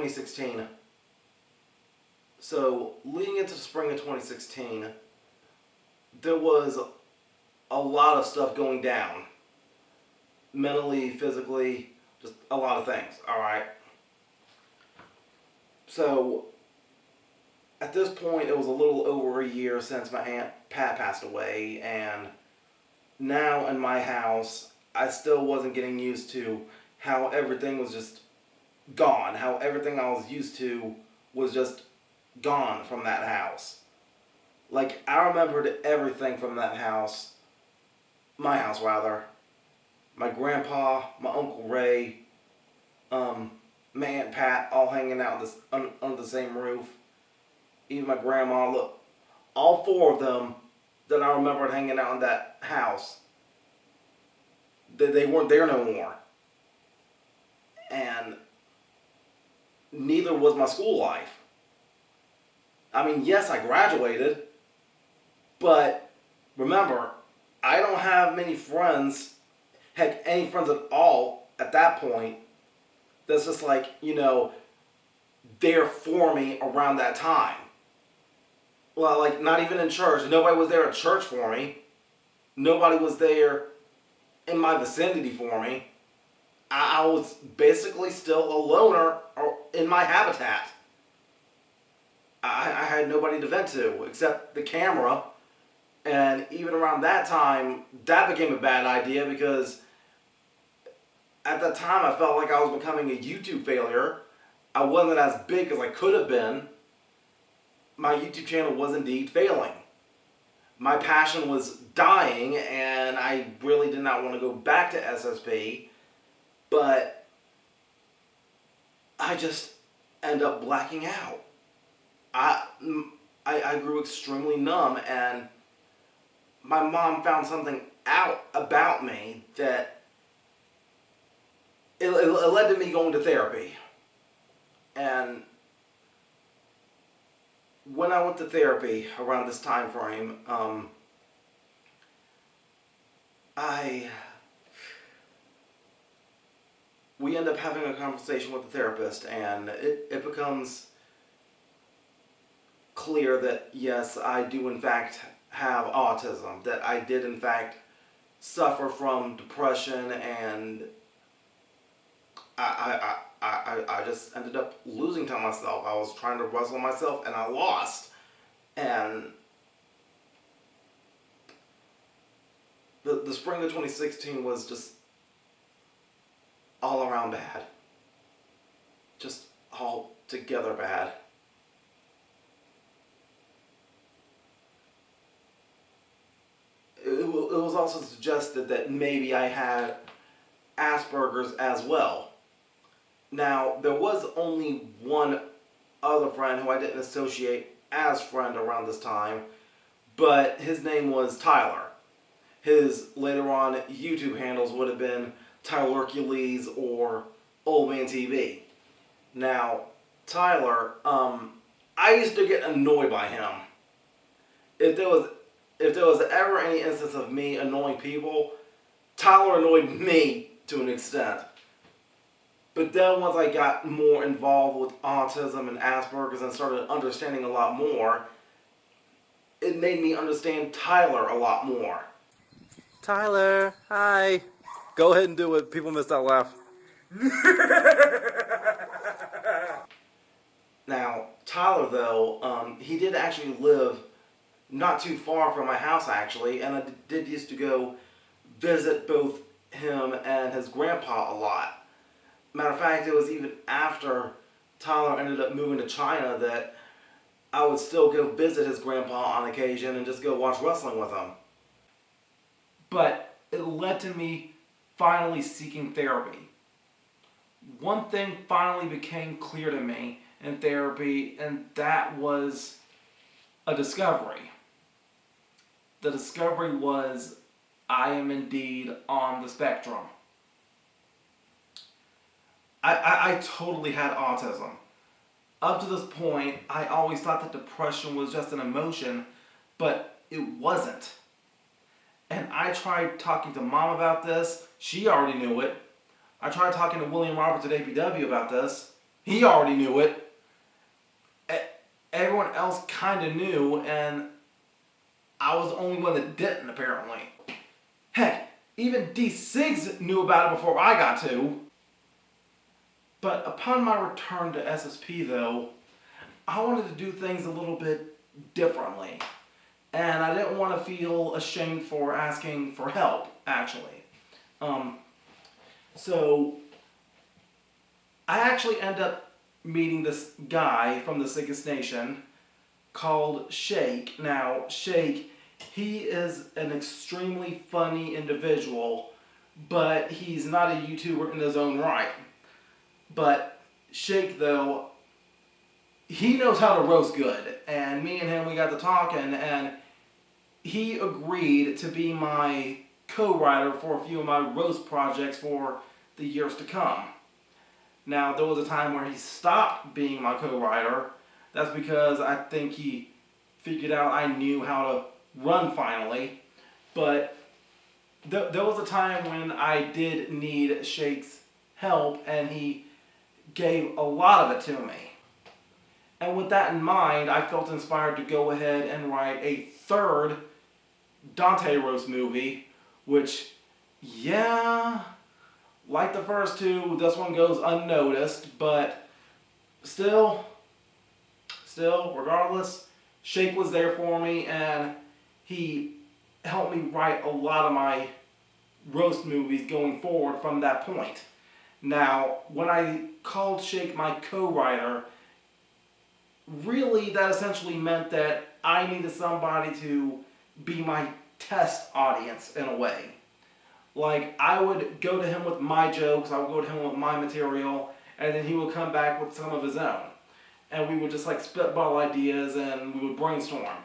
2016. So, leading into the spring of 2016, there was a lot of stuff going down. Mentally, physically, just a lot of things, alright? So, at this point, it was a little over a year since my Aunt Pat passed away, and now in my house, I still wasn't getting used to how everything was just gone, how everything I was used to was just gone from that house. Like, I remembered everything from that house, my house rather. My grandpa, my Uncle Ray, my Aunt Pat, all hanging out under the same roof. Even my grandma, look, all four of them that I remembered hanging out in that house, they weren't there no more. And neither was my school life. I mean, yes, I graduated, but remember, I don't have many friends, heck, any friends at all at that point, that's just like, there for me around that time. Well, like, not even in church. Nobody was there at church for me. Nobody was there in my vicinity for me. I was basically still a loner in my habitat. I had nobody to vent to except the camera. And even around that time, that became a bad idea because at that time I felt like I was becoming a YouTube failure. I wasn't as big as I could have been. My YouTube channel was indeed failing. My passion was dying, and I really did not want to go back to SSP, but I just end up blacking out. I grew extremely numb, and my mom found something out about me that it led to me going to therapy. And when I went to therapy around this time frame, we end up having a conversation with the therapist, and it becomes clear that yes, I do in fact have autism, that I did in fact suffer from depression, and I just ended up losing to myself. I was trying to wrestle myself, and I lost. And the spring of 2016 was just all around bad. Just all together bad. It was also suggested that maybe I had Asperger's as well. Now, there was only one other friend who I didn't associate as friend around this time, but his name was Tyler. His later on YouTube handles would have been Tyler Hercules or Old Man TV. Now, Tyler, I used to get annoyed by him. If there was ever any instance of me annoying people, Tyler annoyed me to an extent. But then once I got more involved with autism and Asperger's and started understanding a lot more, it made me understand Tyler a lot more. Tyler, hi. Go ahead and do it. People miss that laugh. Now, Tyler, though, he did actually live not too far from my house, actually, and I did used to go visit both him and his grandpa a lot. Matter of fact, it was even after Tyler ended up moving to China that I would still go visit his grandpa on occasion and just go watch wrestling with him. But it led to me finally seeking therapy. One thing finally became clear to me in therapy, and that was a discovery. The discovery was I am indeed on the spectrum. I totally had autism. Up to this point, I always thought that depression was just an emotion, but it wasn't. And I tried talking to Mom about this. She already knew it. I tried talking to William Roberts at APW about this. He already knew it. Everyone else kind of knew, and I was the only one that didn't, apparently. Heck, even D. Siggs knew about it before I got to. But upon my return to SSP, though, I wanted to do things a little bit differently. And I didn't want to feel ashamed for asking for help, actually. So I actually end up meeting this guy from the Sickest Nation called Shake. Now, Shake, he is an extremely funny individual, but he's not a YouTuber in his own right. But Shake, though, he knows how to roast good. And me and him, we got to talking, and he agreed to be my co-writer for a few of my roast projects for the years to come. Now, there was a time where he stopped being my co-writer. That's because I think he figured out I knew how to run finally. But there was a time when I did need Shake's help, and he gave a lot of it to me. And with that in mind, I felt inspired to go ahead and write a third Dante roast movie, which, yeah, like the first two, this one goes unnoticed, but still, regardless, Shake was there for me, and he helped me write a lot of my roast movies going forward from that point. Now, when I called Shake my co-writer, really that essentially meant that I needed somebody to be my test audience in a way. Like, I would go to him with my jokes, I would go to him with my material, and then he would come back with some of his own. And we would just like spitball ideas, and we would brainstorm.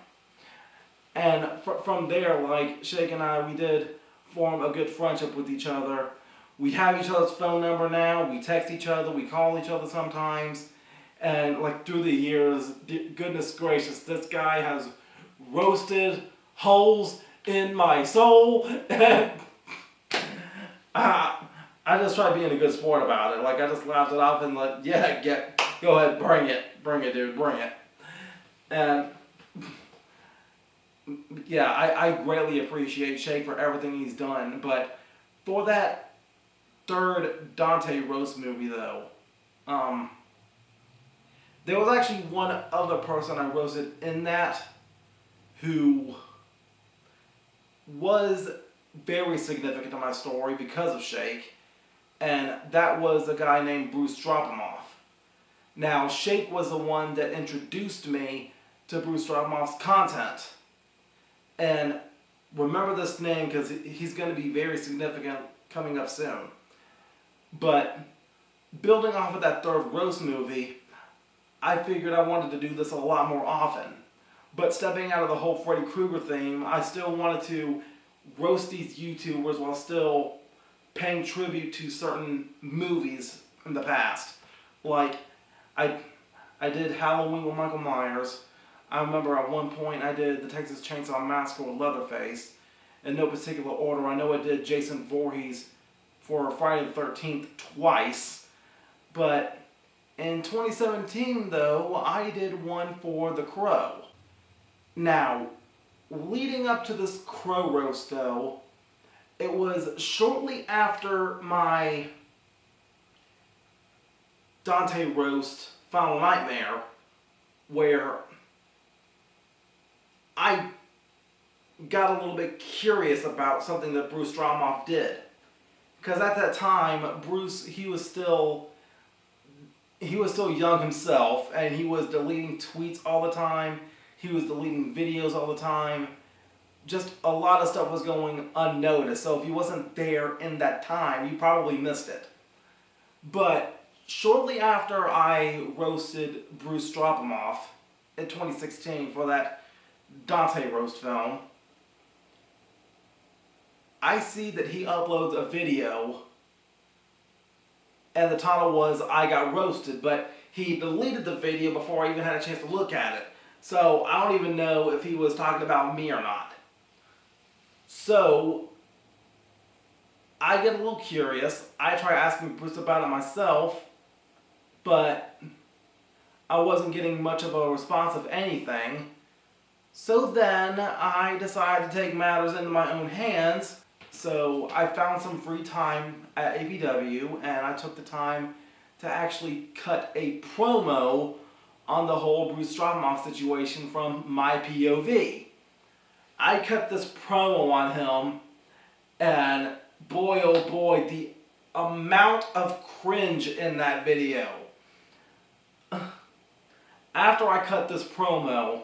And from there, like, Shake and I, we did form a good friendship with each other. We have each other's phone number now, we text each other, we call each other sometimes. And like through the years, goodness gracious, this guy has roasted holes in my soul. And I just tried being a good sport about it. Like, I just laughed it off and like, yeah, go ahead, bring it, dude, bring it. And yeah, I greatly appreciate Shake for everything he's done. But for that third Dante roast movie, though, there was actually one other person I roasted in that who was very significant to my story because of Shake, and that was a guy named Bruce Dropamoff. Now, Shake was the one that introduced me to Bruce Dropamoff's content. And remember this name because he's going to be very significant coming up soon. But building off of that third roast movie, I figured I wanted to do this a lot more often. But stepping out of the whole Freddy Krueger theme, I still wanted to roast these YouTubers while still paying tribute to certain movies in the past. Like, I did Halloween with Michael Myers. I remember at one point I did the Texas Chainsaw Massacre with Leatherface. In no particular order, I know I did Jason Voorhees for Friday the 13th twice. But in 2017, though, I did one for The Crow. Now, leading up to this Crow roast, though, it was shortly after my Dante roast, Final Nightmare, where I got a little bit curious about something that Bruce Dropamoff did. Because at that time, Bruce, he was still young himself, and he was deleting tweets all the time. He was deleting videos all the time. Just a lot of stuff was going unnoticed. So if you wasn't there in that time, you probably missed it. But shortly after I roasted Bruce Dropamoff in 2016 for that Dante roast film, I see that he uploads a video, and the title was I Got Roasted, but he deleted the video before I even had a chance to look at it. So I don't even know if he was talking about me or not. So I get a little curious. I try asking Bruce about it myself, but I wasn't getting much of a response of anything. So then I decided to take matters into my own hands. So I found some free time at ABW, and I took the time to actually cut a promo on the whole Bruce Straumoff situation from my POV. I cut this promo on him, and boy oh boy, the amount of cringe in that video. After I cut this promo,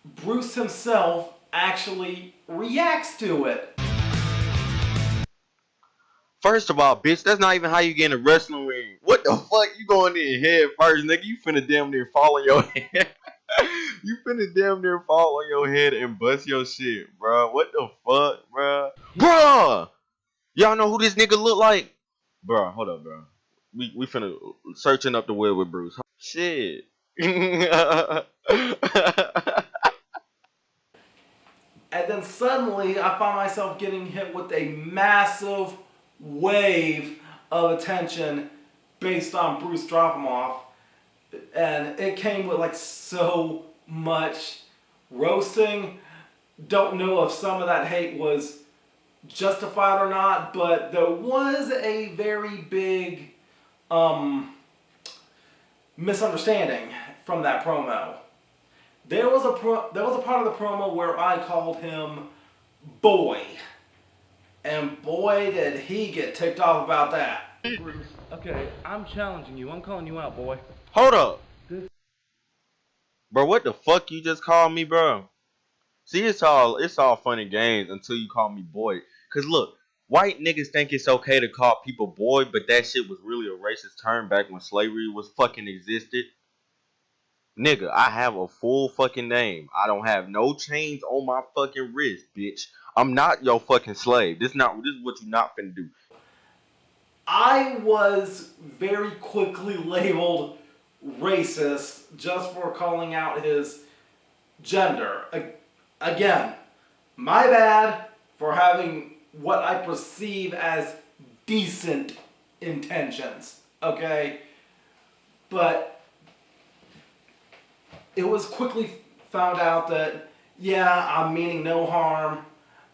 Bruce himself actually reacts to it. First of all, bitch, that's not even how you get in a wrestling ring. What the fuck? You going in head first, nigga? You finna damn near fall on your head. You finna damn near fall on your head and bust your shit, bro. What the fuck, bro? Bruh! Y'all know who this nigga look like? Bro, hold up, bro. We finna searching up the web with Bruce. Shit. And then suddenly I found myself getting hit with a massive wave of attention based on Bruce dropping him off. And it came with like so much roasting. Don't know if some of that hate was justified or not, but there was a very big misunderstanding from that promo. There was a part of the promo where I called him boy, and boy did he get ticked off about that. Okay, I'm challenging you. I'm calling you out, boy. Hold up. Bro, what the fuck you just called me, bro? See, it's all fun and games until you call me boy. Cause look, white niggas think it's okay to call people boy, but that shit was really a racist term back when slavery was fucking existed. Nigga, I have a full fucking name. I don't have no chains on my fucking wrist, bitch. I'm not your fucking slave. This is what you not finna do. I was very quickly labeled racist just for calling out his gender. Again, my bad for having what I perceive as decent intentions, okay? But it was quickly found out that, yeah, I'm meaning no harm.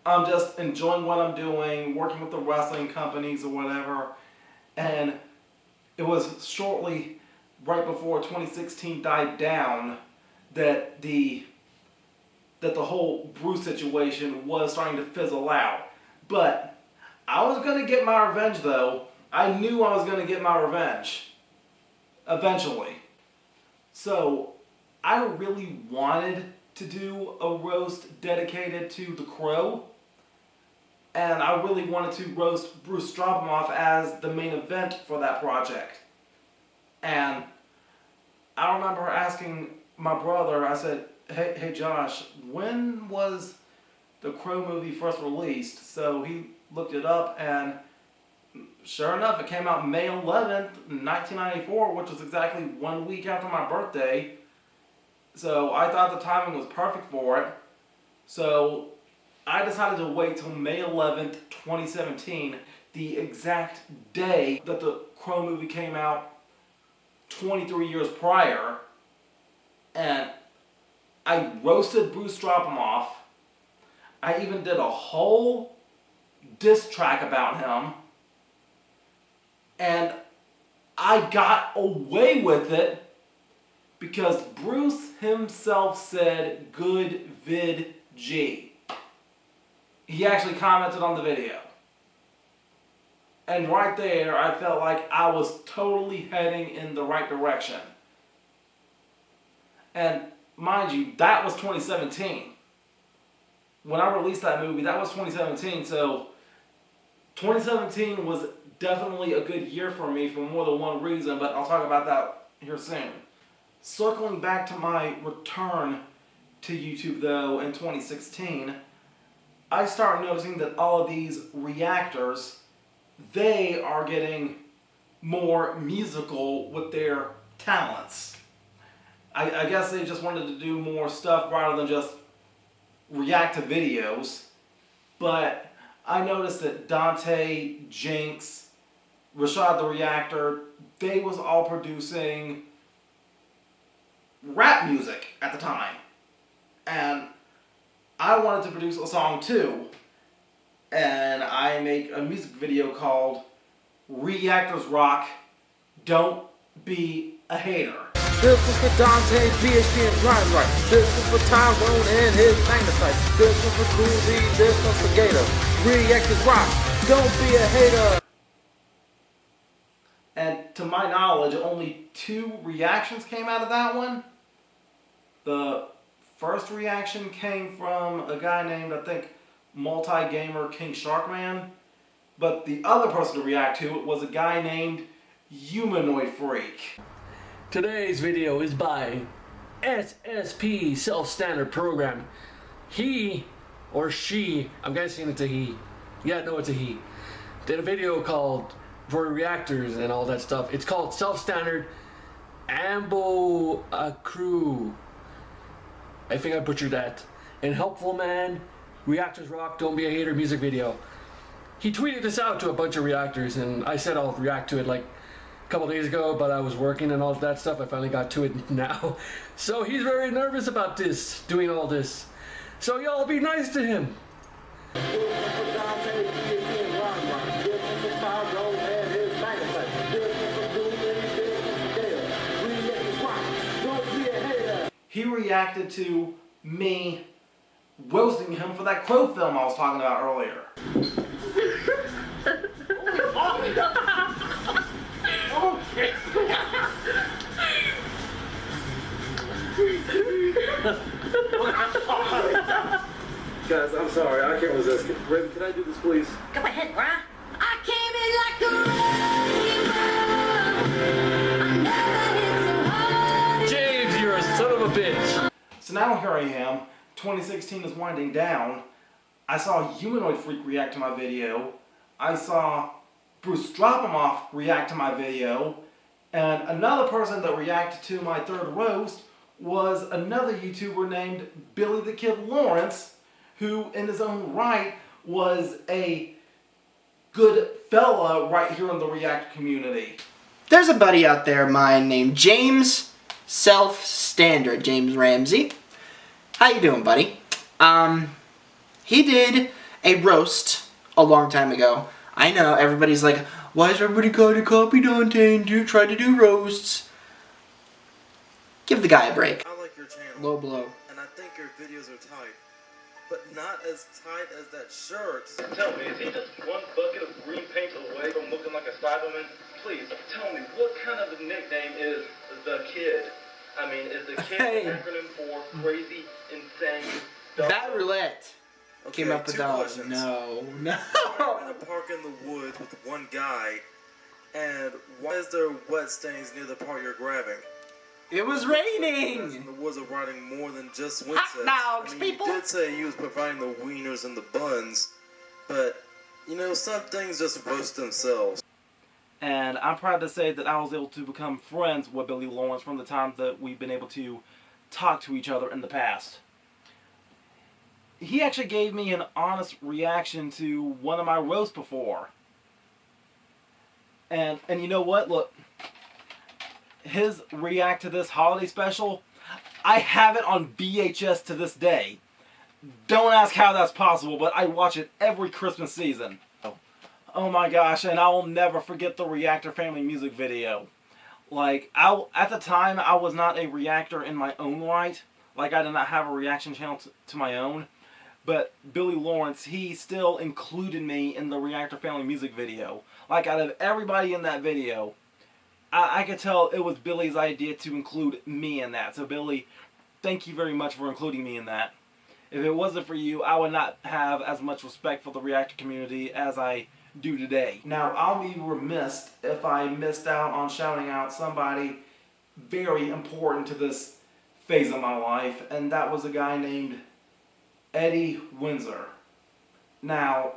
I'm just enjoying what I'm doing, working with the wrestling companies or whatever. And it was shortly right before 2016 died down that the whole Bruce situation was starting to fizzle out. But I was going to get my revenge, though. I knew I was going to get my revenge. Eventually. So, I really wanted to do a roast dedicated to The Crow. And I really wanted to roast Bruce Straumoff as the main event for that project. And I remember asking my brother, I said, hey Josh, when was the Crow movie first released? So he looked it up, and sure enough, it came out May 11th, 1994, which was exactly 1 week after my birthday. So I thought the timing was perfect for it. So I decided to wait till May 11th, 2017, the exact day that the Crow movie came out 23 years prior, and I roasted Bruce Straumoff. I even did a whole diss track about him, and I got away with it because Bruce himself said, "Good vid G." He actually commented on the video. And right there, I felt like I was totally heading in the right direction. And mind you, that was 2017. When I released that movie, that was 2017. So 2017 was definitely a good year for me for more than one reason, but I'll talk about that here soon. Circling back to my return to YouTube, though, in 2016, I started noticing that all of these reactors, they are getting more musical with their talents. I guess they just wanted to do more stuff rather than just react to videos. But I noticed that Dante, Jinx, Rashad the Reactor, they was all producing rap music at the time. And I wanted to produce a song too. And I make a music video called Reactors Rock, Don't Be a Hater. This is for Dante, BHP, and Grind Right. This is for Tyrone and his magnetite. This is for Cool D, this one's for Gator. Reactors Rock, don't be a hater. And to my knowledge, only 2 reactions came out of that one. The first reaction came from a guy named, I think, Multi-Gamer King Sharkman. But the other person to react to it was a guy named Humanoid Freak. Today's video is by SSP Self-Standard Program. He or she, I'm guessing it's a he. Yeah, no, it's a he. Did a video called for reactors and all that stuff. It's called Self-Standard Ambo Crew. I think I butchered that. And Helpful Man, Reactors Rock, Don't Be a Hater music video. He tweeted this out to a bunch of reactors, and I said I'll react to it like a couple days ago, but I was working and all that stuff. I finally got to it now. So he's very nervous about this, doing all this. So y'all be nice to him. He reacted to me roasting him for that Crow film I was talking about earlier. Guys, I'm sorry, I can't resist. Raven, can I do this, please? Go ahead, bruh. I came in like a wrecking ball. James, you're a son of a bitch. So now here I am, 2016 is winding down. I saw Humanoid Freak react to my video. I saw Bruce Dropomoff react to my video. And another person that reacted to my third roast was another YouTuber named Billy the Kid Lawrence, who in his own right was a good fella right here in the reactor community. There's a buddy out there of mine named James Self-Standard, James Ramsey. How you doing, buddy? He did a roast a long time ago. I know, everybody's like, why is everybody going to copy Dante and try to do roasts? Give the guy a break. I like your channel. Low blow. And I think your videos are tight. But not as tight as that shirt. Tell me, is he just one bucket of green paint away from looking like a Cyberman? Please, tell me, what kind of a nickname is the Kid? I mean, is the Kid Hey. an acronym for crazy, insane, That roulette Okay, came up with 2 that. questions. No. I'm in a park in the woods with one guy, and why is there wet stains near the part you're grabbing? It was Guys in raining. the woods are riding more than just Hot windsets. dogs, I mean, people. You did say he was providing the wieners and the buns, but, you know, some things just roast themselves. And I'm proud to say that I was able to become friends with Billy Lawrence from the time that we've been able to talk to each other in the past. He actually gave me an honest reaction to one of my roasts before. And you know what? Look, his react to this holiday special, I have it on VHS to this day. Don't ask how that's possible, but I watch it every Christmas season. Oh my gosh, and I will never forget the Reactor Family music video. Like, at the time, I was not a reactor in my own right. Like, I did not have a reaction channel to my own. But Billy Lawrence, he still included me in the Reactor Family music video. Like, out of everybody in that video, I could tell it was Billy's idea to include me in that. So Billy, thank you very much for including me in that. If it wasn't for you, I would not have as much respect for the reactor community as I do today. Now, I'll be remiss if I missed out on shouting out somebody very important to this phase of my life, and that was a guy named Eddie Windsor. Now,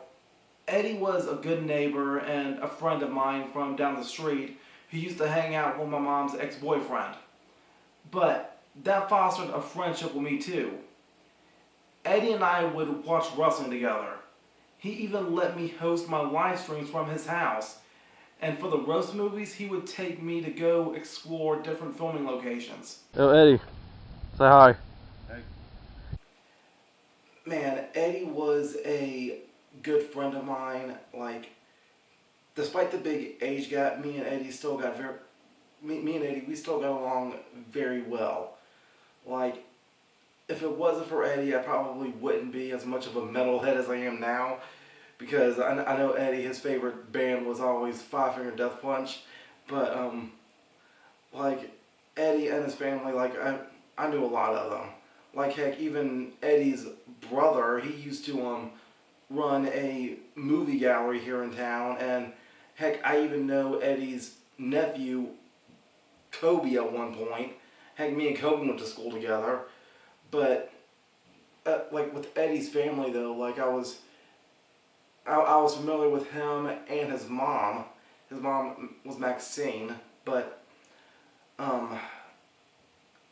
Eddie was a good neighbor and a friend of mine from down the street who used to hang out with my mom's ex-boyfriend. But that fostered a friendship with me too. Eddie and I would watch wrestling together. He even let me host my live streams from his house. And for the roast movies, he would take me to go explore different filming locations. Yo, Eddie, say hi. Man, Eddie was a good friend of mine. Like, despite the big age gap, me and Eddie, we still got along very well. Like, if it wasn't for Eddie, I probably wouldn't be as much of a metalhead as I am now. Because I know Eddie, his favorite band was always Five Finger Death Punch. But, like, Eddie and his family, like, I knew a lot of them. Like, heck, even Eddie's brother, he used to, run a movie gallery here in town. And, heck, I even know Eddie's nephew, Kobe, at one point. Heck, me and Kobe went to school together. But, like, with Eddie's family, though, like, I was familiar with him and his mom. His mom was Maxine, but I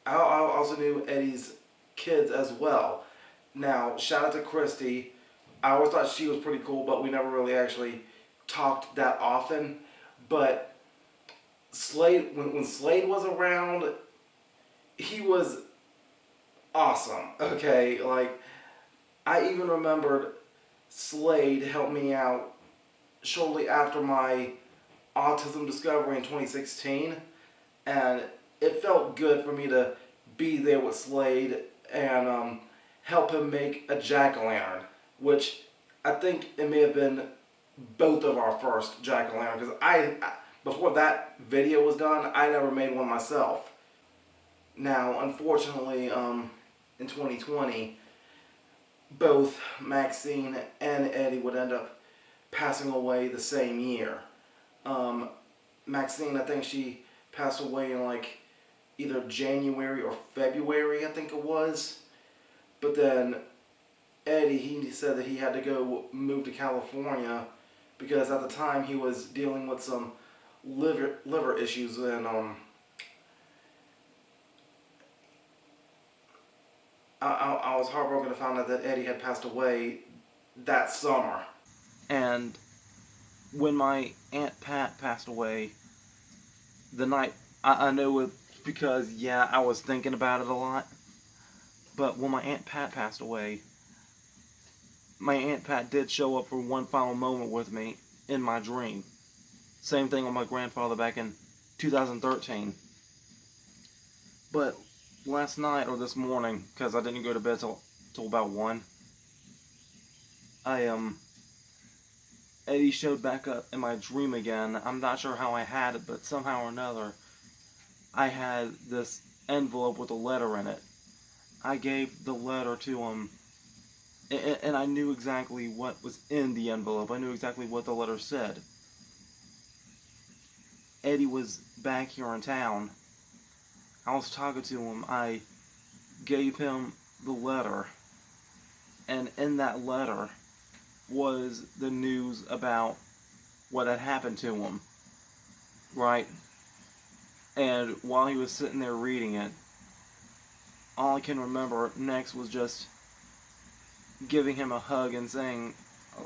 also knew Eddie's kids as well. Now, shout out to Christy. I always thought she was pretty cool, but we never really actually talked that often. But Slade, when Slade was around, he was awesome. Okay, like, I even remembered Slade helped me out shortly after my autism discovery in 2016, and it felt good for me to be there with Slade and help him make a jack-o'-lantern, which I think it may have been both of our first jack-o'-lantern, because before that video was done, I never made one myself. Now, unfortunately, in 2020, both Maxine and Eddie would end up passing away the same year. Maxine, I think she passed away in like either January or February, I think it was. But then Eddie, he said that he had to go move to California because at the time he was dealing with some liver issues, and I was heartbroken to find out that Eddie had passed away that summer. And when my Aunt Pat passed away, the night, I know it because, yeah, I was thinking about it a lot. But when my Aunt Pat passed away, my Aunt Pat did show up for one final moment with me in my dream. Same thing with my grandfather back in 2013. But last night or this morning, because I didn't go to bed till about 1, Eddie showed back up in my dream again. I'm not sure how I had it, but somehow or another, I had this envelope with a letter in it. I gave the letter to him, and I knew exactly what was in the envelope. I knew exactly what the letter said. Eddie was back here in town. I was talking to him. I gave him the letter, and in that letter was the news about what had happened to him, right? And while he was sitting there reading it, all I can remember next was just giving him a hug and saying,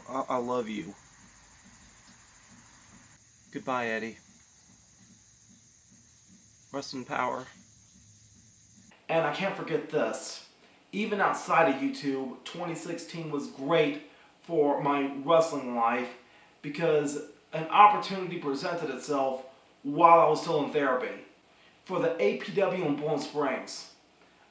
I love you. Goodbye, Eddie. Rest in power. And I can't forget this. Even outside of YouTube, 2016 was great for my wrestling life because an opportunity presented itself while I was still in therapy. For the APW in Bowling Springs,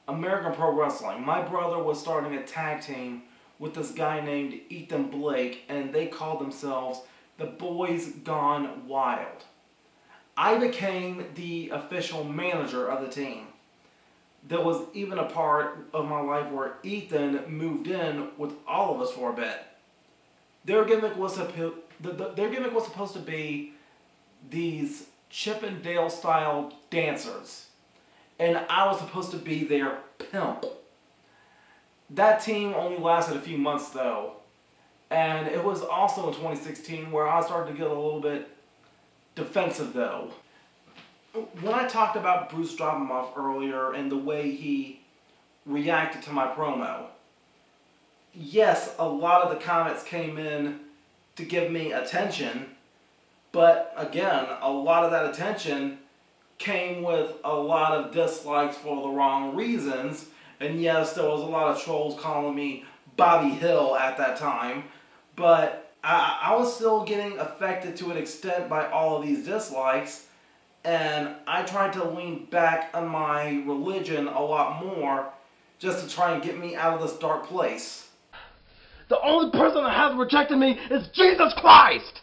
American Pro Wrestling, my brother was starting a tag team with this guy named Ethan Blake, and they called themselves the Boys Gone Wild. I became the official manager of the team. There was even a part of my life where Ethan moved in with all of us for a bit. Their gimmick was supposed to be these Chip and Dale style dancers, and I was supposed to be their pimp. That team only lasted a few months though, and it was also in 2016 where I started to get a little bit defensive though. When I talked about Bruce dropping him off earlier and the way he reacted to my promo, yes, a lot of the comments came in to give me attention, But again, a lot of that attention came with a lot of dislikes for the wrong reasons. And yes, there was a lot of trolls calling me Bobby Hill at that time. But I was still getting affected to an extent by all of these dislikes. And I tried to lean back on my religion a lot more just to try and get me out of this dark place. The only person that hasn't rejected me is Jesus Christ!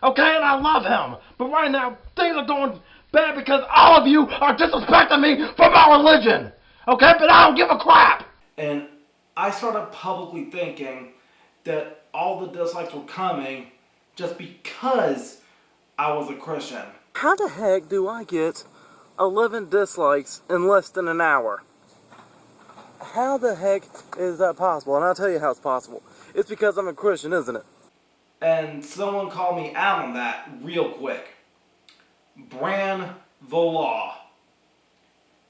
Okay, and I love him. But right now, things are going bad because all of you are disrespecting me for my religion. Okay, but I don't give a crap. And I started publicly thinking that all the dislikes were coming just because I was a Christian. How the heck do I get 11 dislikes in less than an hour? How the heck is that possible? And I'll tell you how it's possible. It's because I'm a Christian, isn't it? And someone called me out on that real quick. Bran the Law.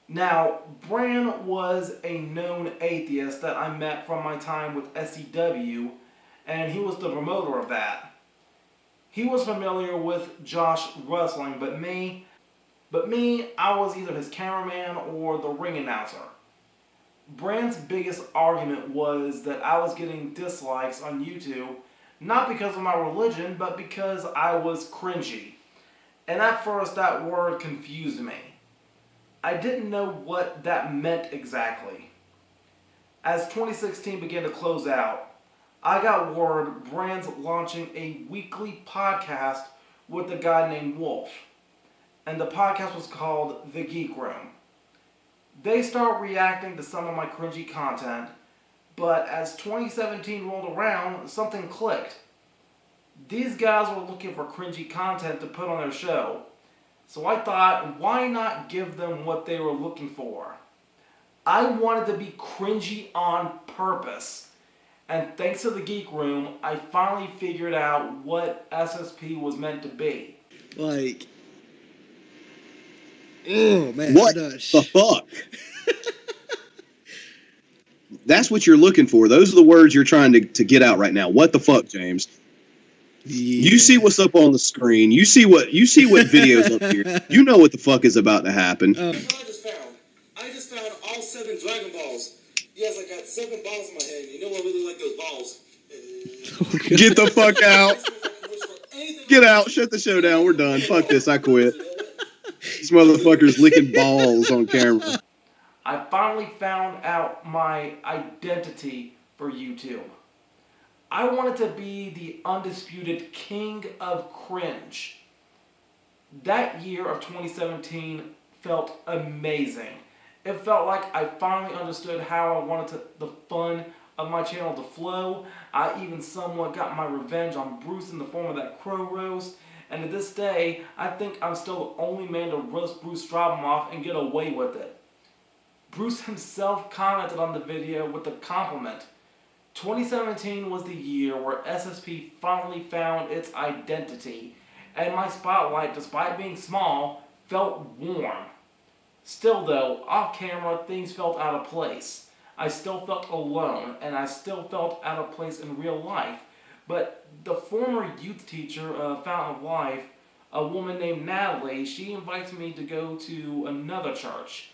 Now, Bran was a known atheist that I met from my time with SCW, and he was the promoter of that. He was familiar with Josh wrestling, but me, I was either his cameraman or the ring announcer. Bran's biggest argument was that I was getting dislikes on YouTube, not because of my religion, but because I was cringy. And at first that word confused me. I didn't know what that meant exactly. As 2016 began to close out, I got word Brand's launching a weekly podcast with a guy named Wolf. And the podcast was called The Geek Room. They start reacting to some of my cringy content, but as 2017 rolled around, something clicked. These guys were looking for cringy content to put on their show. So I thought, why not give them what they were looking for? I wanted to be cringy on purpose. And thanks to the Geek Room, I finally figured out what SSP was meant to be. Like, oh man, what the fuck? That's what you're looking for. Those are the words you're trying to get out right now. What the fuck, James? Yeah. You see what's up on the screen. You see what videos up here. You know what the fuck is about to happen. I just found all 7 Dragon Balls. Yes, I got 7 balls in my head. You know I really like those balls. Get the fuck out. Get out. Shut the show down. We're done. Fuck this. I quit. This motherfucker's licking balls on camera. I finally found out my identity for YouTube. I wanted to be the undisputed king of cringe. That year of 2017 felt amazing. It felt like I finally understood how I wanted the fun of my channel to flow. I even somewhat got my revenge on Bruce in the form of that crow roast. And to this day, I think I'm still the only man to roast Bruce Straubamoff and get away with it. Bruce himself commented on the video with a compliment. 2017 was the year where SSP finally found its identity, and my spotlight, despite being small, felt warm. Still though, off camera, things felt out of place. I still felt alone, and I still felt out of place in real life. But the former youth teacher of Fountain of Life, a woman named Natalie, she invites me to go to another church,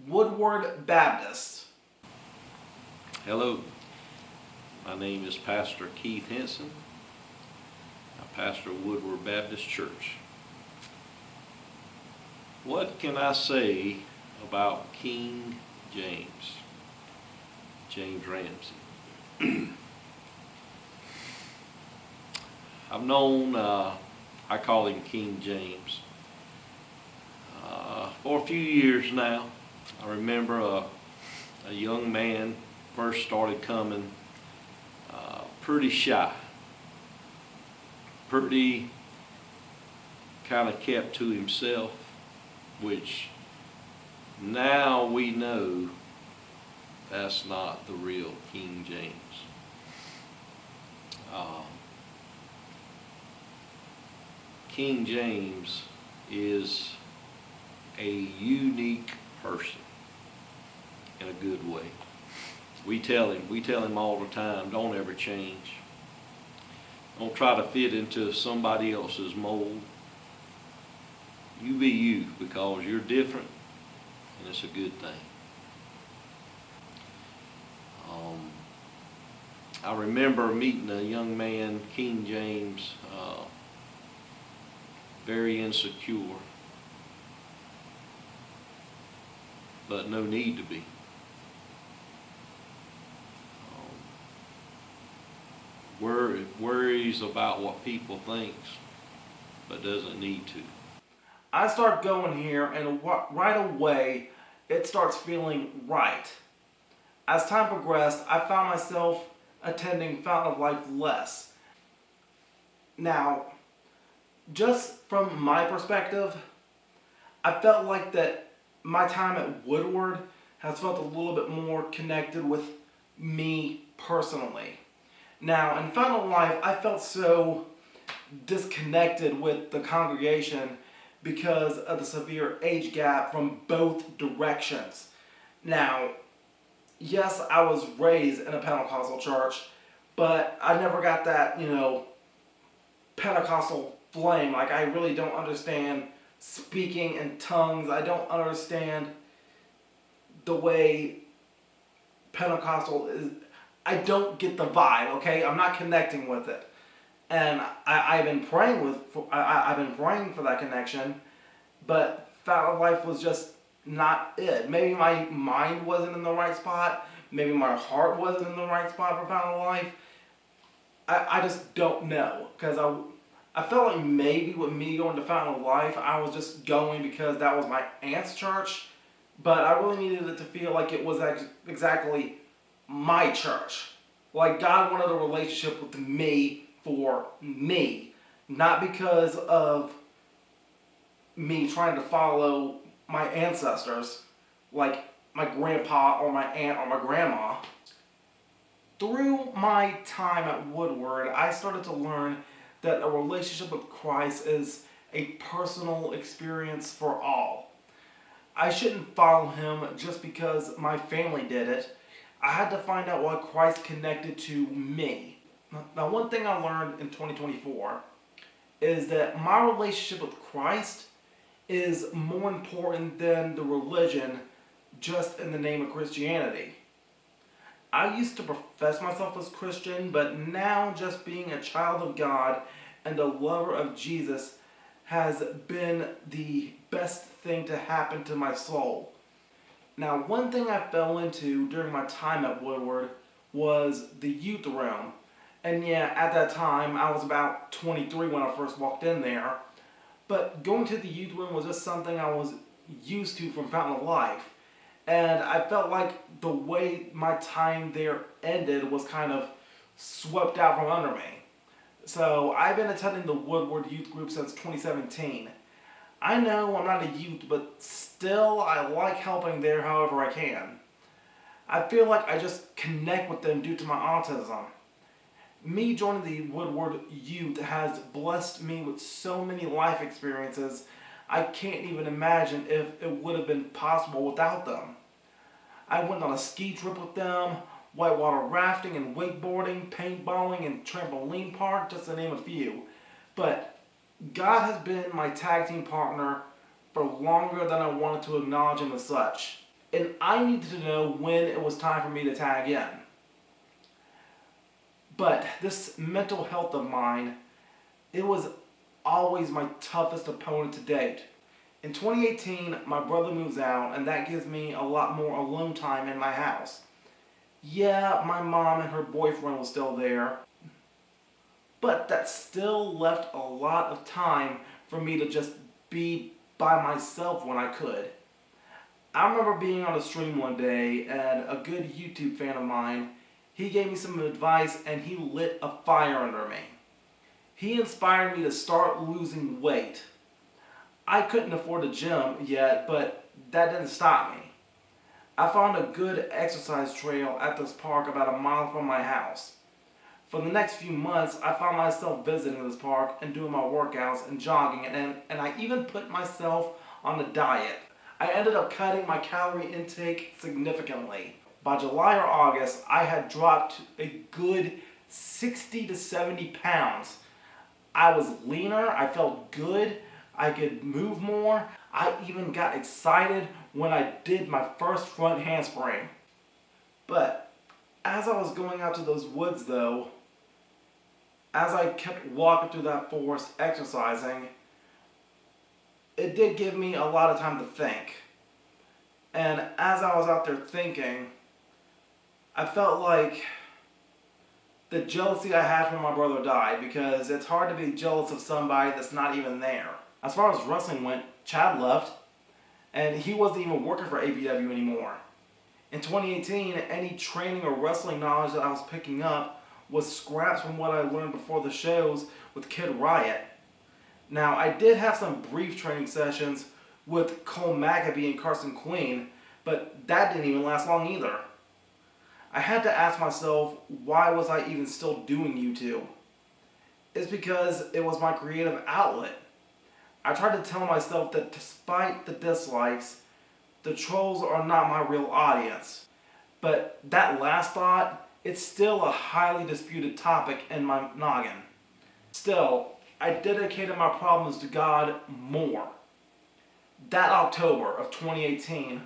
Woodward Baptist. Hello, my name is Pastor Keith Henson. I pastor Woodward Baptist Church. What can I say about King James Ramsey? I've known, I call him King James, for a few years now. I remember a young man first started coming pretty shy, pretty kind of kept to himself, which now we know that's not the real King James. King James is a unique person in a good way. We tell him all the time, don't ever change. Don't try to fit into somebody else's mold. You be you, because you're different, and it's a good thing. I remember meeting a young man, King James, very insecure, but no need to be. Worries about what people thinks, but doesn't need to. I start going here, and right away, it starts feeling right. As time progressed, I found myself attending Fountain of Life less. Now, just from my perspective, I felt like that my time at Woodward has felt a little bit more connected with me personally. Now, in Fountain of Life, I felt so disconnected with the congregation because of the severe age gap from both directions. Now, yes, I was raised in a Pentecostal church, but I never got that, Pentecostal flame. Like, I really don't understand speaking in tongues. I don't understand the way Pentecostal is. I don't get the vibe, okay? I'm not connecting with it. And I've been praying I've been praying for that connection, but Fountain of Life was just not it. Maybe my mind wasn't in the right spot. Maybe my heart wasn't in the right spot for Fountain of Life. I just don't know, because I felt like maybe with me going to Fountain of Life, I was just going because that was my aunt's church, but I really needed it to feel like it was exactly my church. Like God wanted a relationship with me for me, not because of me trying to follow my ancestors, like my grandpa or my aunt or my grandma. Through my time at Woodward, I started to learn that a relationship with Christ is a personal experience for all. I shouldn't follow him just because my family did it. I had to find out what Christ connected to me. Now, one thing I learned in 2024 is that my relationship with Christ is more important than the religion just in the name of Christianity. I used to profess myself as Christian, but now just being a child of God and a lover of Jesus has been the best thing to happen to my soul. Now, one thing I fell into during my time at Woodward was the youth realm. And yeah, at that time, I was about 23 when I first walked in there. But going to the youth room was just something I was used to from Fountain of Life. And I felt like the way my time there ended was kind of swept out from under me. So I've been attending the Woodward Youth Group since 2017. I know I'm not a youth, but still I like helping there however I can. I feel like I just connect with them due to my autism. Me joining the Woodward Youth has blessed me with so many life experiences I can't even imagine if it would have been possible without them. I went on a ski trip with them, whitewater rafting and wakeboarding, paintballing and trampoline park, just to name a few. But God has been my tag team partner for longer than I wanted to acknowledge him as such. And I needed to know when it was time for me to tag in. But this mental health of mine, it was always my toughest opponent to date. In 2018, my brother moves out, and that gives me a lot more alone time in my house. Yeah, my mom and her boyfriend was still there, but that still left a lot of time for me to just be by myself when I could. I remember being on a stream one day, and a good YouTube fan of mine, he gave me some advice, and he lit a fire under me. He inspired me to start losing weight. I couldn't afford a gym yet, but that didn't stop me. I found a good exercise trail at this park about a mile from my house. For the next few months, I found myself visiting this park and doing my workouts and jogging, and I even put myself on a diet. I ended up cutting my calorie intake significantly. By July or August, I had dropped a good 60 to 70 pounds. I was leaner, I felt good, I could move more. I even got excited when I did my first front handspring. But as I was going out to those woods though, as I kept walking through that forest exercising, it did give me a lot of time to think. And as I was out there thinking, I felt like the jealousy I had when my brother died, because it's hard to be jealous of somebody that's not even there. As far as wrestling went, Chad left, and he wasn't even working for APW anymore. In 2018, any training or wrestling knowledge that I was picking up was scraps from what I learned before the shows with Kid Riot. Now, I did have some brief training sessions with Cole Maccabee and Carson Queen, but that didn't even last long either. I had to ask myself, why was I even still doing YouTube? It's because it was my creative outlet. I tried to tell myself that despite the dislikes, the trolls are not my real audience. But that last thought, it's still a highly disputed topic in my noggin. Still, I dedicated my problems to God more. That October of 2018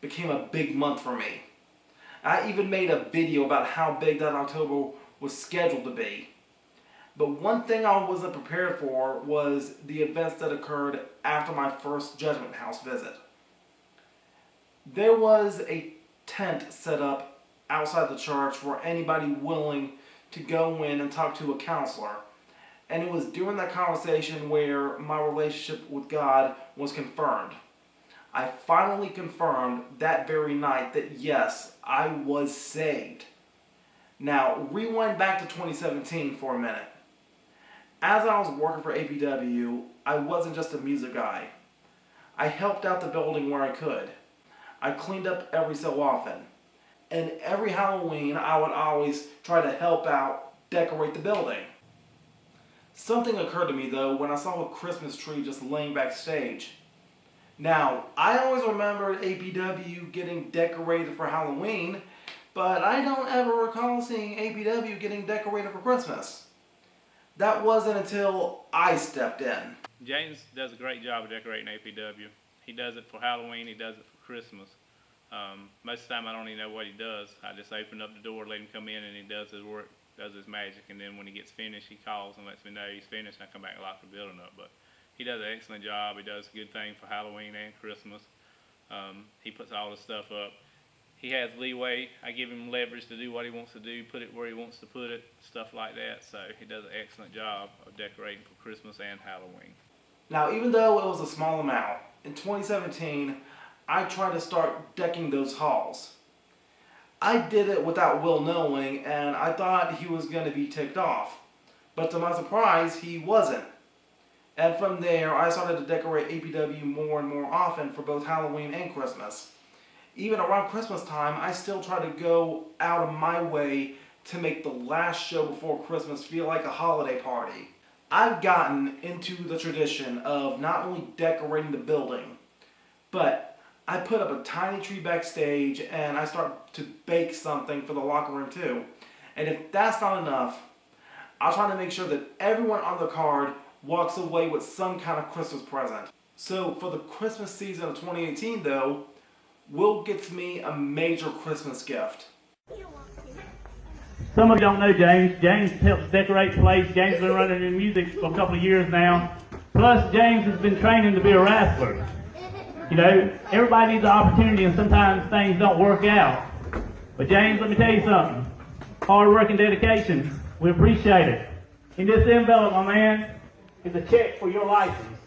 became a big month for me. I even made a video about how big that October was scheduled to be. But one thing I wasn't prepared for was the events that occurred after my first Judgment House visit. There was a tent set up outside the church for anybody willing to go in and talk to a counselor. And it was during that conversation where my relationship with God was confirmed. I finally confirmed that very night that yes, I was saved. Now, rewind back to 2017 for a minute. As I was working for APW, I wasn't just a music guy. I helped out the building where I could. I cleaned up every so often. And every Halloween, I would always try to help out decorate the building. Something occurred to me though when I saw a Christmas tree just laying backstage. Now, I always remembered APW getting decorated for Halloween, but I don't ever recall seeing APW getting decorated for Christmas. That wasn't until I stepped in. James does a great job of decorating APW. He does it for Halloween, he does it for Christmas. Most of the time I don't even know what he does. I just open up the door, let him come in, and he does his work, does his magic, and then when he gets finished, he calls and lets me know he's finished, and I come back and lock the building up. But he does an excellent job. He does a good thing for Halloween and Christmas. He puts all the stuff up. He has leeway. I give him leverage to do what he wants to do, put it where he wants to put it, stuff like that. So he does an excellent job of decorating for Christmas and Halloween. Now, even though it was a small amount, in 2017, I tried to start decking those halls. I did it without Will knowing, and I thought he was going to be ticked off. But to my surprise, he wasn't. And from there, I started to decorate APW more and more often for both Halloween and Christmas. Even around Christmas time, I still try to go out of my way to make the last show before Christmas feel like a holiday party. I've gotten into the tradition of not only decorating the building, but I put up a tiny tree backstage and I start to bake something for the locker room too. And if that's not enough, I'll try to make sure that everyone on the card walks away with some kind of Christmas present. So for the Christmas season of 2018 though, Will gets me a major Christmas gift. Some of you don't know James. James helps decorate the place. James has been running in music for a couple of years now. Plus, James has been training to be a wrestler. You know, everybody needs an opportunity and sometimes things don't work out. But James, let me tell you something. Hard work and dedication, we appreciate it. In this envelope, my man, is a check for your license.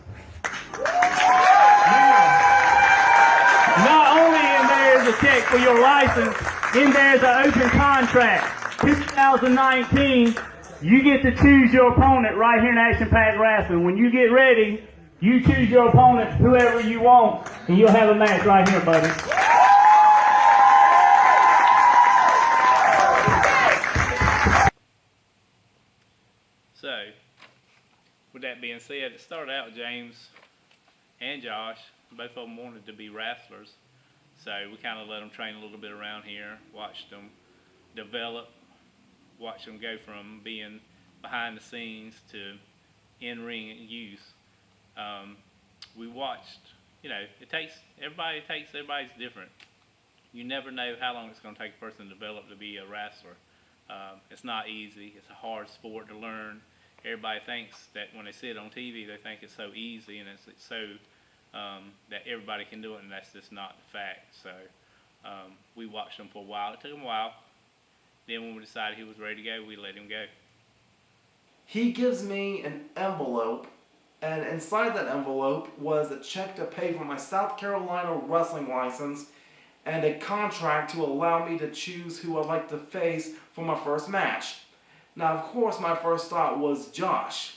Not only in there is a check for your license, in there is an open contract. 2019, you get to choose your opponent right here in Action Packed Wrestling. When you get ready, you choose your opponent, whoever you want, and you'll have a match right here, buddy. So, with that being said, it started out James and Josh. Both of them wanted to be wrestlers. So we kind of let them train a little bit around here, watched them develop, watch them go from being behind the scenes to in-ring use. We watched, everybody's different. You never know how long it's going to take a person to develop to be a wrestler. It's not easy. It's a hard sport to learn. Everybody thinks that when they see it on TV, they think it's so easy and it's so that everybody can do it, and that's just not the fact. So we watched him for a while. It took him a while. Then when we decided he was ready to go, we let him go. He gives me an envelope, and inside that envelope was a check to pay for my South Carolina wrestling license and a contract to allow me to choose who I'd like to face for my first match. Now, of course, my first thought was Josh.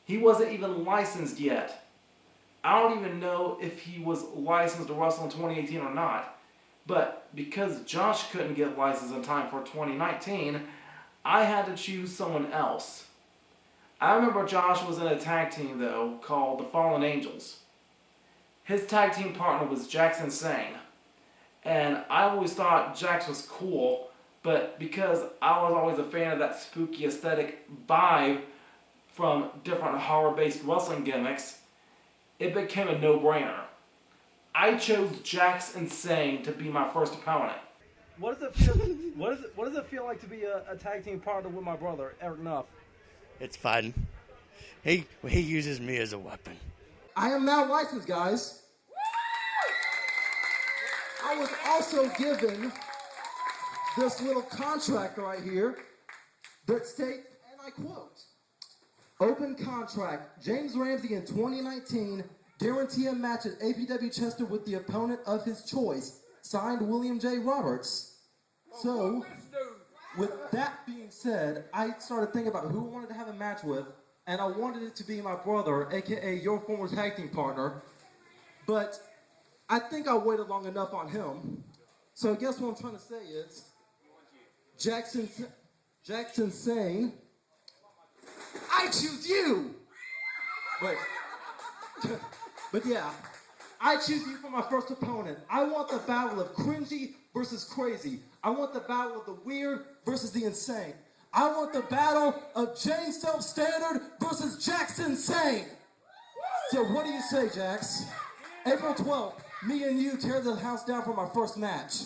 He wasn't even licensed yet. I don't even know if he was licensed to wrestle in 2018 or not. But because Josh couldn't get licensed in time for 2019, I had to choose someone else. I remember Josh was in a tag team, though, called the Fallen Angels. His tag team partner was Jackson Sane. And I always thought Jax was cool, but because I was always a fan of that spooky aesthetic vibe from different horror-based wrestling gimmicks, it became a no-brainer. I chose Jax Insane to be my first opponent. What does it feel? What does it feel like to be a tag team partner with my brother Eric Nuff? It's fun. He uses me as a weapon. I am now licensed, guys. I was also given this little contract right here that states, and I quote, "Open contract, James Ramsey in 2019, guarantee a match at APW Chester with the opponent of his choice, signed William J. Roberts." So, with that being said, I started thinking about who I wanted to have a match with, and I wanted it to be my brother, aka your former tag team partner, but I think I waited long enough on him. So I guess what I'm trying to say is, Jackson Sane, I choose you! But yeah, I choose you for my first opponent. I want the battle of cringy versus crazy. I want the battle of the weird versus the insane. I want the battle of James Self-Standard versus Jackson Sane. So what do you say, Jax? April 12th, me and you tear the house down for my first match.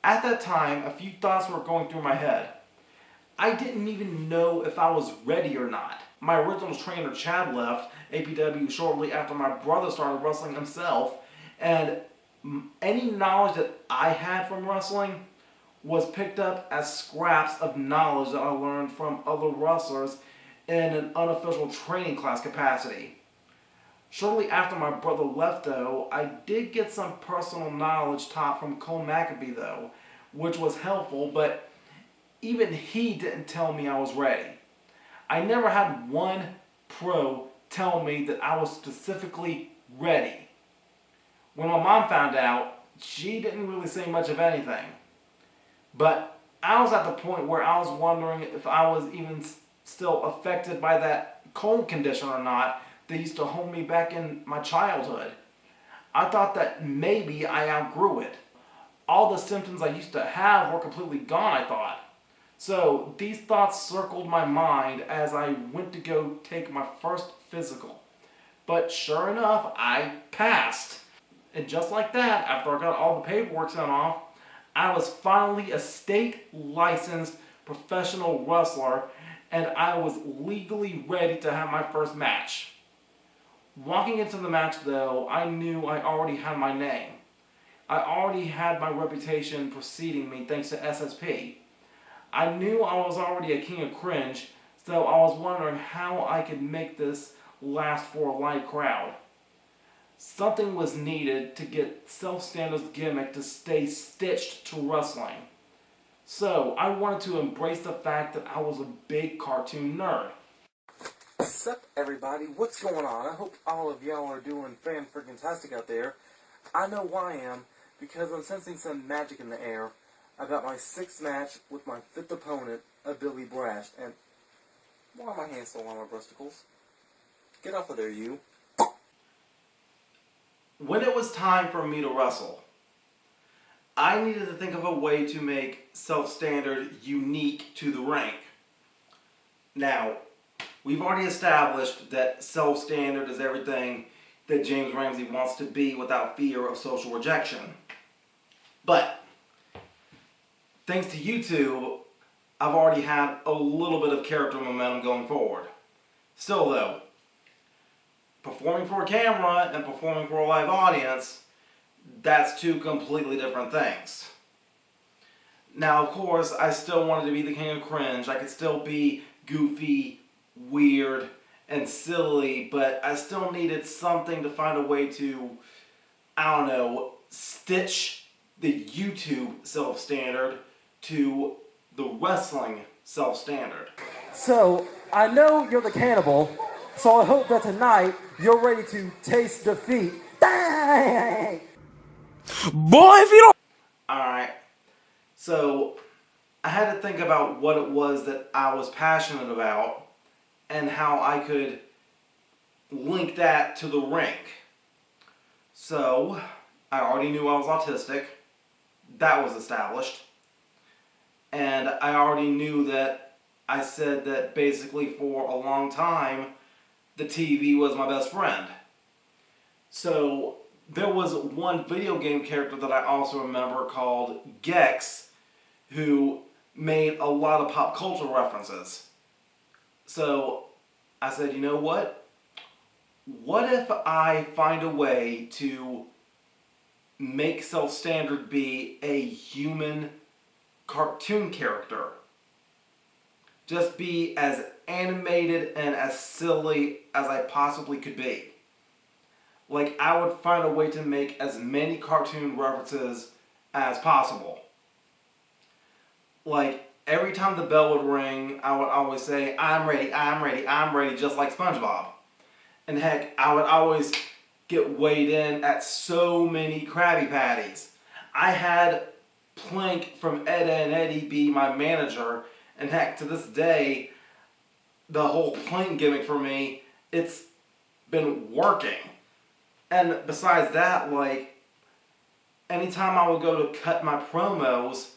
At that time, a few thoughts were going through my head. I didn't even know if I was ready or not. My original trainer, Chad, left APW shortly after my brother started wrestling himself, and any knowledge that I had from wrestling was picked up as scraps of knowledge that I learned from other wrestlers in an unofficial training class capacity. Shortly after my brother left, though, I did get some personal knowledge taught from Cole McAfee, though, which was helpful, but even he didn't tell me I was ready. I never had one pro tell me that I was specifically ready. When my mom found out, she didn't really say much of anything. But I was at the point where I was wondering if I was even still affected by that cold condition or not that used to hold me back in my childhood. I thought that maybe I outgrew it. All the symptoms I used to have were completely gone, I thought. So these thoughts circled my mind as I went to go take my first physical. But sure enough, I passed. And just like that, after I got all the paperwork sent off, I was finally a state-licensed professional wrestler, and I was legally ready to have my first match. Walking into the match, though, I knew I already had my name. I already had my reputation preceding me thanks to SSP. I knew I was already a king of cringe, so I was wondering how I could make this last for a live crowd. Something was needed to get Self-Standard's gimmick to stay stitched to wrestling. So I wanted to embrace the fact that I was a big cartoon nerd. What's up, everybody? What's going on? I hope all of y'all are doing fan-freaking-tastic out there. I know I am. because I'm sensing some magic in the air about my 6th match with my 5th opponent, Billy Brash. And why are my hands still on my breasticles? Get off of there, you. When it was time for me to wrestle, I needed to think of a way to make self-standard unique to the ring. Now, we've already established that self-standard is everything that James Ramsey wants to be without fear of social rejection. But, thanks to YouTube, I've already had a little bit of character momentum going forward. Still though, performing for a camera and performing for a live audience, that's two completely different things. Now, of course, I still wanted to be the king of cringe. I could still be goofy, weird, and silly, but I still needed something to find a way to, I don't know, stitch the YouTube self-standard to the wrestling self-standard. So, I know you're the cannibal, so I hope that tonight you're ready to taste defeat. Dang! Boy, if you don't... Alright, so I had to think about what it was that I was passionate about and how I could link that to the ring. So, I already knew I was autistic. That was established. And I already knew that I said that basically for a long time, the TV was my best friend. So, there was one video game character that I also remember called Gex, who made a lot of pop culture references. So, I said, you know what? What if I find a way to make self-standard be a human cartoon character? Just be as animated and as silly as I possibly could be. Like, I would find a way to make as many cartoon references as possible. Like, every time the bell would ring, I would always say, I'm ready, I'm ready, I'm ready, just like SpongeBob. And heck, I would always get weighed in at so many Krabby Patties. I had Plank from Ed, Edd n Eddy be my manager, and heck, to this day, the whole Plank gimmick for me, it's been working. And besides that, like, anytime I would go to cut my promos,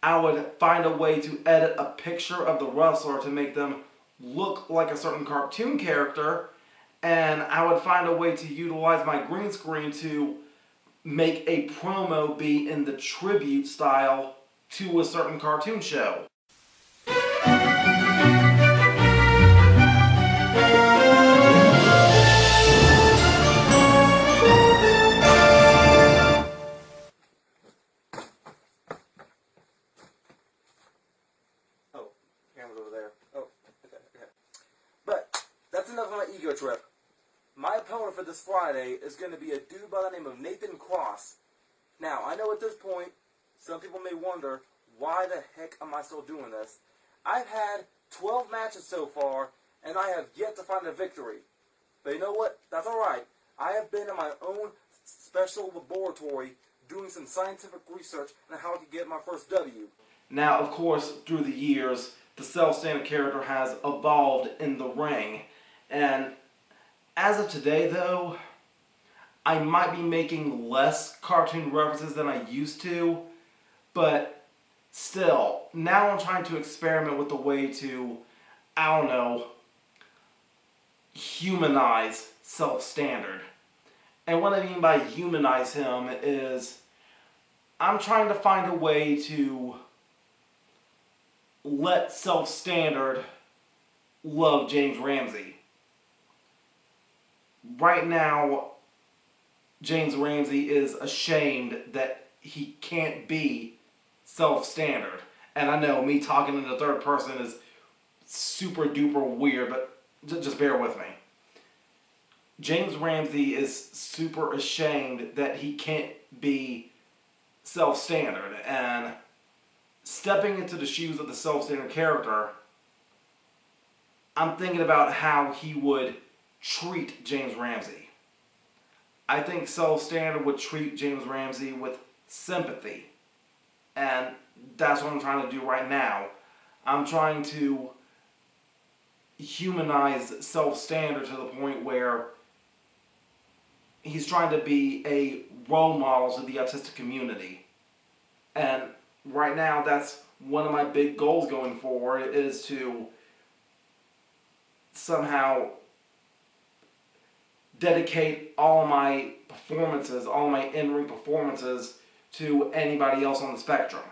I would find a way to edit a picture of the wrestler to make them look like a certain cartoon character, and I would find a way to utilize my green screen to make a promo be in the tribute style to a certain cartoon show. Oh, camera's over there. Oh, okay. But that's enough of my ego trip. My opponent for this Friday is going to be a dude by the name of Nathan Cross. Now, I know at this point, some people may wonder, why the heck am I still doing this? I've had 12 matches so far, and I have yet to find a victory. But you know what? That's alright. I have been in my own special laboratory doing some scientific research on how I could get my first W. Now, of course, through the years, the self-standard character has evolved in the ring, and as of today, though, I might be making less cartoon references than I used to, but still, now I'm trying to experiment with a way to, I don't know, humanize self-standard. And what I mean by humanize him is, I'm trying to find a way to let self-standard love James Ramsey. Right now, James Ramsey is ashamed that he can't be self-standard. And I know me talking in the third person is super duper weird, but just bear with me. James Ramsey is super ashamed that he can't be self-standard. And stepping into the shoes of the self-standard character, I'm thinking about how he would treat James Ramsey. I think self-standard would treat James Ramsey with sympathy. And that's what I'm trying to do right now. I'm trying to humanize Self-Standard to the point where he's trying to be a role model to the autistic community. And right now, that's one of my big goals going forward, is to somehow dedicate all my performances, all my in-ring performances, to anybody else on the spectrum.